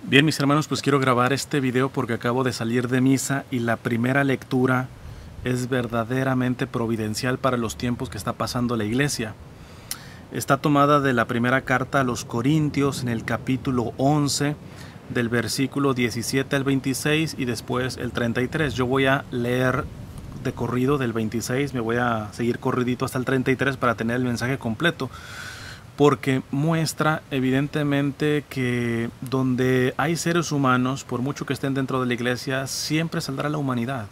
Bien, mis hermanos, pues quiero grabar este video porque acabo de salir de misa y la primera lectura es verdaderamente providencial para los tiempos que está pasando la iglesia. Está tomada de la primera carta a los Corintios en el capítulo 11, del versículo 17 al 26 y después el 33. Yo voy a leer de corrido del 26, me voy a seguir corridito hasta el 33 para tener el mensaje completo, porque muestra evidentemente que donde hay seres humanos, por mucho que estén dentro de la iglesia, siempre saldrá la humanidad.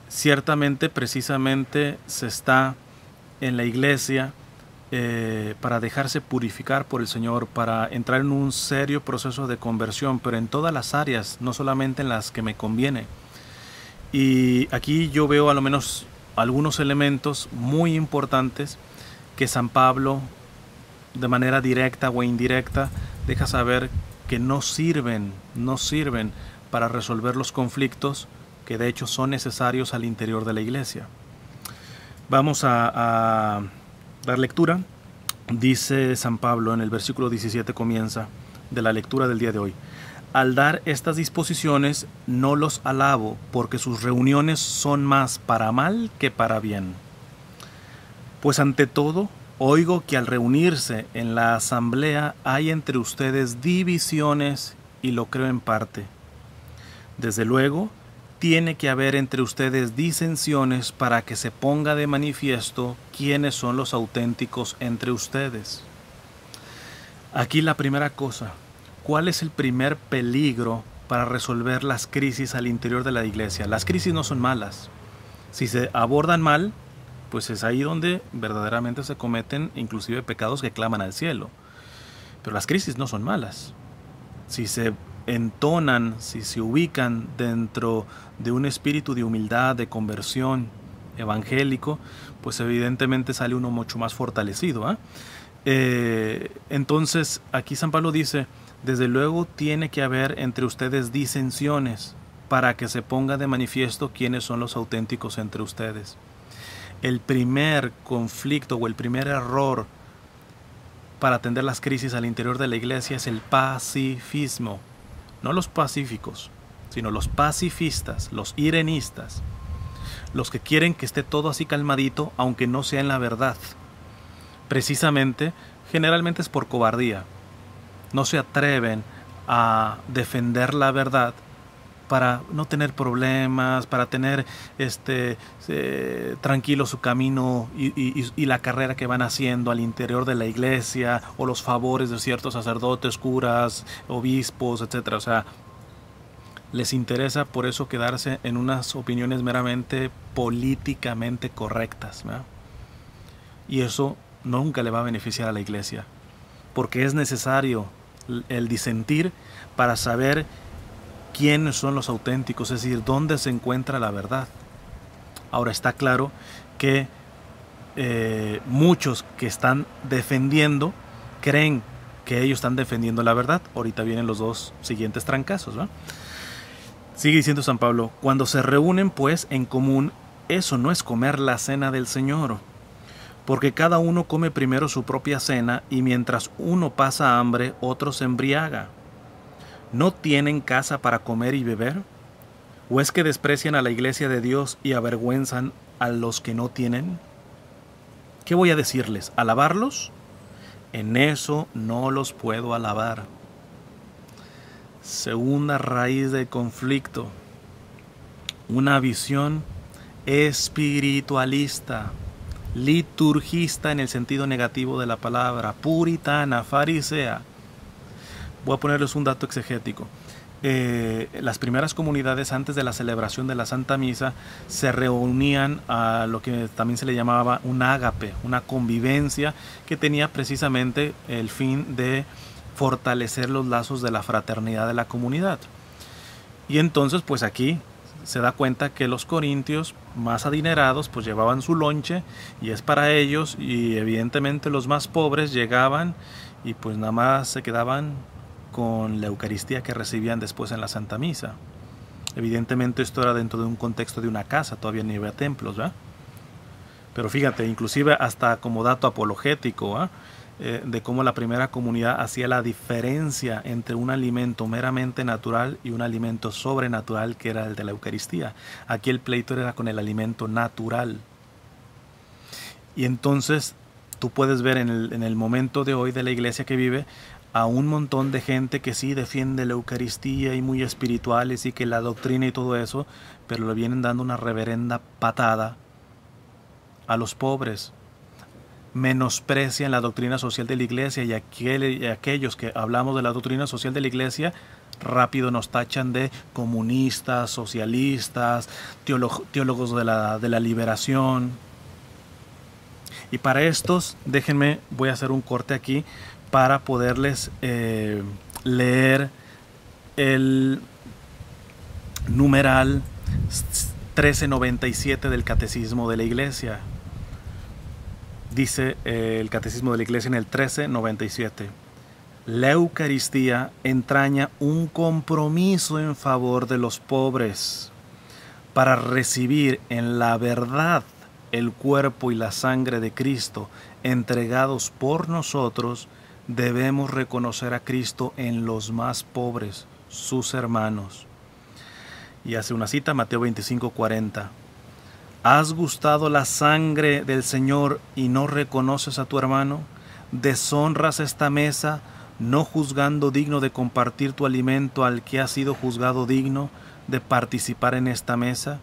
Ciertamente, precisamente, se está en la iglesia para dejarse purificar por el Señor, para entrar en un serio proceso de conversión, pero en todas las áreas, no solamente en las que me conviene. Y aquí yo veo a lo menos algunos elementos muy importantes que San Pablo, de manera directa o indirecta, deja saber que no sirven para resolver los conflictos que de hecho son necesarios al interior de la iglesia. Vamos a dar lectura. Dice San Pablo en el versículo 17, comienza de la lectura del día de hoy: al dar estas disposiciones no los alabo, porque sus reuniones son más para mal que para bien. Pues ante todo oigo que al reunirse en la asamblea hay entre ustedes divisiones, y lo creo en parte. Desde luego, tiene que haber entre ustedes disensiones para que se ponga de manifiesto quiénes son los auténticos entre ustedes. Aquí la primera cosa: ¿cuál es el primer peligro para resolver las crisis al interior de la iglesia? Las crisis no son malas. Si se abordan mal, pues es ahí donde verdaderamente se cometen inclusive pecados que claman al cielo. Pero las crisis no son malas. Si se entonan, si se ubican dentro de un espíritu de humildad, de conversión evangélico, pues evidentemente sale uno mucho más fortalecido, entonces aquí San Pablo dice: desde luego tiene que haber entre ustedes disensiones para que se ponga de manifiesto quiénes son los auténticos entre ustedes. El primer conflicto o el primer error para atender las crisis al interior de la iglesia es el pacifismo. No los pacíficos, sino los pacifistas, los irenistas, los que quieren que esté todo así calmadito, aunque no sea en la verdad. Precisamente, generalmente es por cobardía. No se atreven a defender la verdad para no tener problemas, para tener tranquilo su camino y la carrera que van haciendo al interior de la iglesia, o los favores de ciertos sacerdotes, curas, obispos, etc. O sea, les interesa por eso quedarse en unas opiniones meramente políticamente correctas, ¿verdad? Y eso nunca le va a beneficiar a la iglesia, porque es necesario el disentir para saber quiénes son los auténticos, es decir, dónde se encuentra la verdad. Ahora, está claro que muchos que están defendiendo creen que ellos están defendiendo la verdad. Ahorita vienen los dos siguientes trancazos, ¿no? Sigue diciendo San Pablo: cuando se reúnen pues en común, eso no es comer la cena del Señor, porque cada uno come primero su propia cena, y mientras uno pasa hambre, otro se embriaga. ¿No tienen casa para comer y beber? ¿O es que desprecian a la iglesia de Dios y avergüenzan a los que no tienen? ¿Qué voy a decirles? ¿Alabarlos? En eso no los puedo alabar. Segunda raíz del conflicto: una visión espiritualista, liturgista en el sentido negativo de la palabra, puritana, farisea. Voy a ponerles un dato exegético. Las primeras comunidades, antes de la celebración de la Santa Misa, se reunían a lo que también se le llamaba un ágape, una convivencia que tenía precisamente el fin de fortalecer los lazos de la fraternidad de la comunidad. Y entonces, pues aquí se da cuenta que los corintios más adinerados pues llevaban su lonche y es para ellos, y evidentemente los más pobres llegaban y pues nada más se quedaban con la Eucaristía que recibían después en la Santa Misa. Evidentemente esto era dentro de un contexto de una casa, todavía ni había templos, ¿verdad? Pero fíjate, inclusive hasta como dato apologético, de cómo la primera comunidad hacía la diferencia entre un alimento meramente natural y un alimento sobrenatural, que era el de la Eucaristía. Aquí el pleito era con el alimento natural. Y entonces tú puedes ver en el momento de hoy de la iglesia que vive a un montón de gente que sí defiende la Eucaristía y muy espirituales y que la doctrina y todo eso, pero le vienen dando una reverenda patada a los pobres. Menosprecian la doctrina social de la iglesia y aquellos que hablamos de la doctrina social de la iglesia rápido nos tachan de comunistas, socialistas, teólogos de la liberación. Y para estos, déjenme, voy a hacer un corte aquí para poderles leer el numeral 1397 del Catecismo de la Iglesia. Dice el Catecismo de la Iglesia en el 1397: la Eucaristía entraña un compromiso en favor de los pobres para recibir en la verdad el cuerpo y la sangre de Cristo entregados por nosotros. Debemos reconocer a Cristo en los más pobres, sus hermanos. Y hace una cita, Mateo 25:40. ¿Has gustado la sangre del Señor y no reconoces a tu hermano? ¿Deshonras esta mesa, no juzgando digno de compartir tu alimento al que ha sido juzgado digno de participar en esta mesa?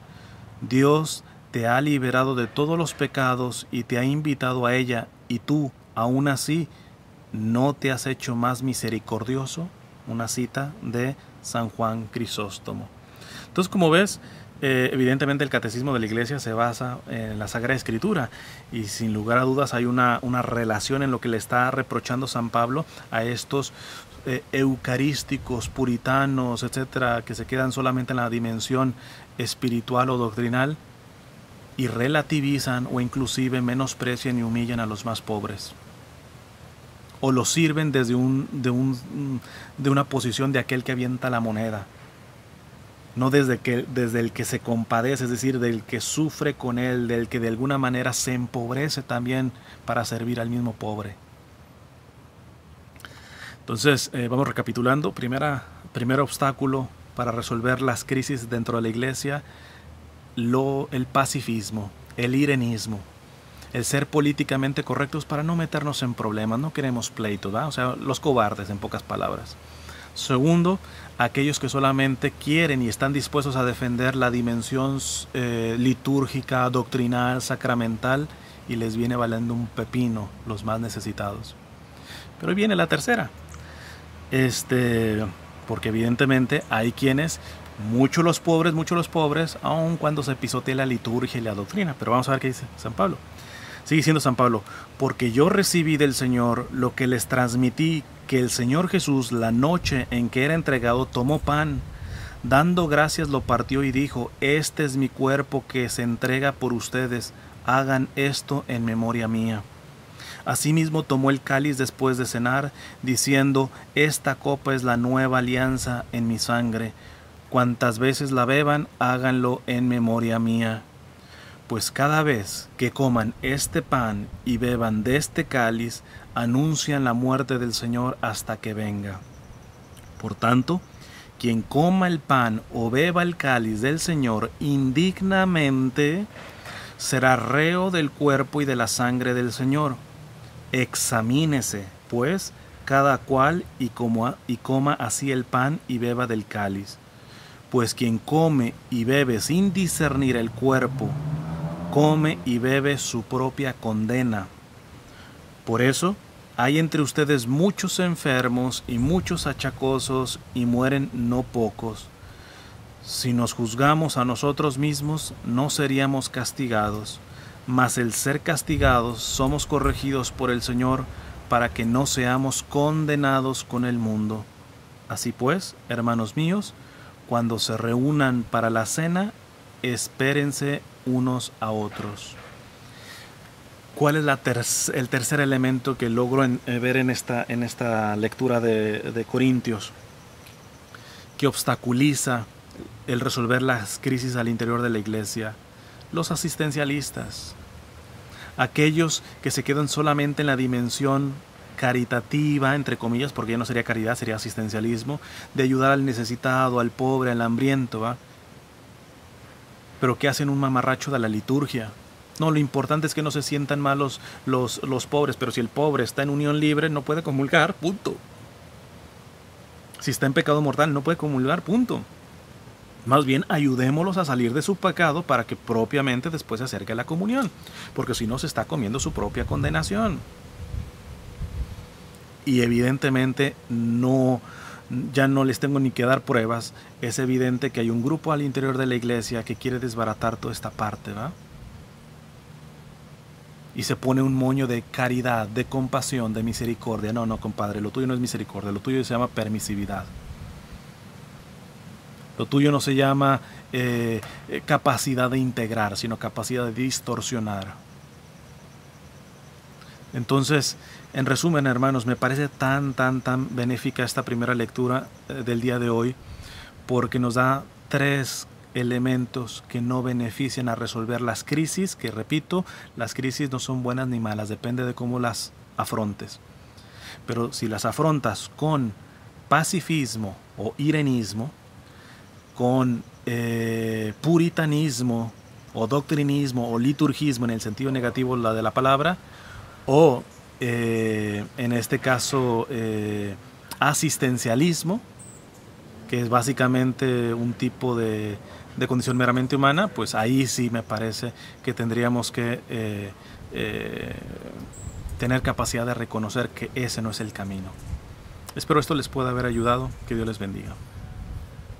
Dios te ha liberado de todos los pecados y te ha invitado a ella, y tú, aún así, ¿no te has hecho más misericordioso? Una cita de San Juan Crisóstomo. Entonces, como ves, evidentemente el Catecismo de la Iglesia se basa en la Sagrada Escritura, y sin lugar a dudas hay una relación en lo que le está reprochando San Pablo a estos eucarísticos, puritanos, etcétera, que se quedan solamente en la dimensión espiritual o doctrinal y relativizan o inclusive menosprecian y humillan a los más pobres, o los sirven desde una posición de aquel que avienta la moneda, no desde el que se compadece, es decir, del que sufre con él, del que de alguna manera se empobrece también para servir al mismo pobre. Entonces, vamos recapitulando. Primer obstáculo para resolver las crisis dentro de la iglesia: el pacifismo, el irenismo, el ser políticamente correctos para no meternos en problemas. No queremos pleito, ¿verdad? O sea, los cobardes, en pocas palabras. Segundo, aquellos que solamente quieren y están dispuestos a defender la dimensión litúrgica, doctrinal, sacramental, y les viene valiendo un pepino los más necesitados. Pero viene la tercera, porque evidentemente hay quienes, muchos los pobres, aun cuando se pisotea la liturgia y la doctrina. Pero vamos a ver qué dice San Pablo. Sigue diciendo San Pablo: porque yo recibí del Señor lo que les transmití, que el Señor Jesús, la noche en que era entregado, tomó pan, dando gracias lo partió y dijo: este es mi cuerpo que se entrega por ustedes, hagan esto en memoria mía. Asimismo tomó el cáliz después de cenar, diciendo: esta copa es la nueva alianza en mi sangre, cuantas veces la beban, háganlo en memoria mía. Pues cada vez que coman este pan y beban de este cáliz, anuncian la muerte del Señor hasta que venga. Por tanto, quien coma el pan o beba el cáliz del Señor indignamente, será reo del cuerpo y de la sangre del Señor. Examínese, pues, cada cual y coma así el pan y beba del cáliz. Pues quien come y bebe sin discernir el cuerpo, come y bebe su propia condena. Por eso hay entre ustedes muchos enfermos y muchos achacosos, y mueren no pocos. Si nos juzgamos a nosotros mismos, no seríamos castigados, mas el ser castigados somos corregidos por el Señor, para que no seamos condenados con el mundo. Así pues, hermanos míos, cuando se reúnan para la cena, espérense unos a otros. ¿Cuál es el tercer elemento que logro ver en esta lectura de Corintios, que obstaculiza el resolver las crisis al interior de la iglesia? Los asistencialistas, aquellos que se quedan solamente en la dimensión caritativa, entre comillas, porque ya no sería caridad, sería asistencialismo, de ayudar al necesitado, al pobre, al hambriento, ¿va? Pero ¿qué hacen un mamarracho de la liturgia? No, lo importante es que no se sientan mal los pobres, pero si el pobre está en unión libre, no puede comulgar, punto. Si está en pecado mortal, no puede comulgar, punto. Más bien, ayudémoslos a salir de su pecado para que propiamente después se acerque a la comunión, porque si no se está comiendo su propia condenación. Y evidentemente ya no les tengo ni que dar pruebas. Es evidente que hay un grupo al interior de la iglesia que quiere desbaratar toda esta parte, ¿va? Y se pone un moño de caridad, de compasión, de misericordia. No, compadre, lo tuyo no es misericordia, lo tuyo se llama permisividad. Lo tuyo no se llama capacidad de integrar, sino capacidad de distorsionar. Entonces, en resumen, hermanos, me parece tan benéfica esta primera lectura del día de hoy, porque nos da 3 elementos que no benefician a resolver las crisis, que repito, las crisis no son buenas ni malas, depende de cómo las afrontes. Pero si las afrontas con pacifismo o irenismo, con puritanismo o doctrinismo o liturgismo en el sentido negativo de la palabra, o en este caso asistencialismo, que es básicamente un tipo de condición meramente humana, pues ahí sí me parece que tendríamos que tener capacidad de reconocer que ese no es el camino. Espero esto les pueda haber ayudado. Que Dios les bendiga.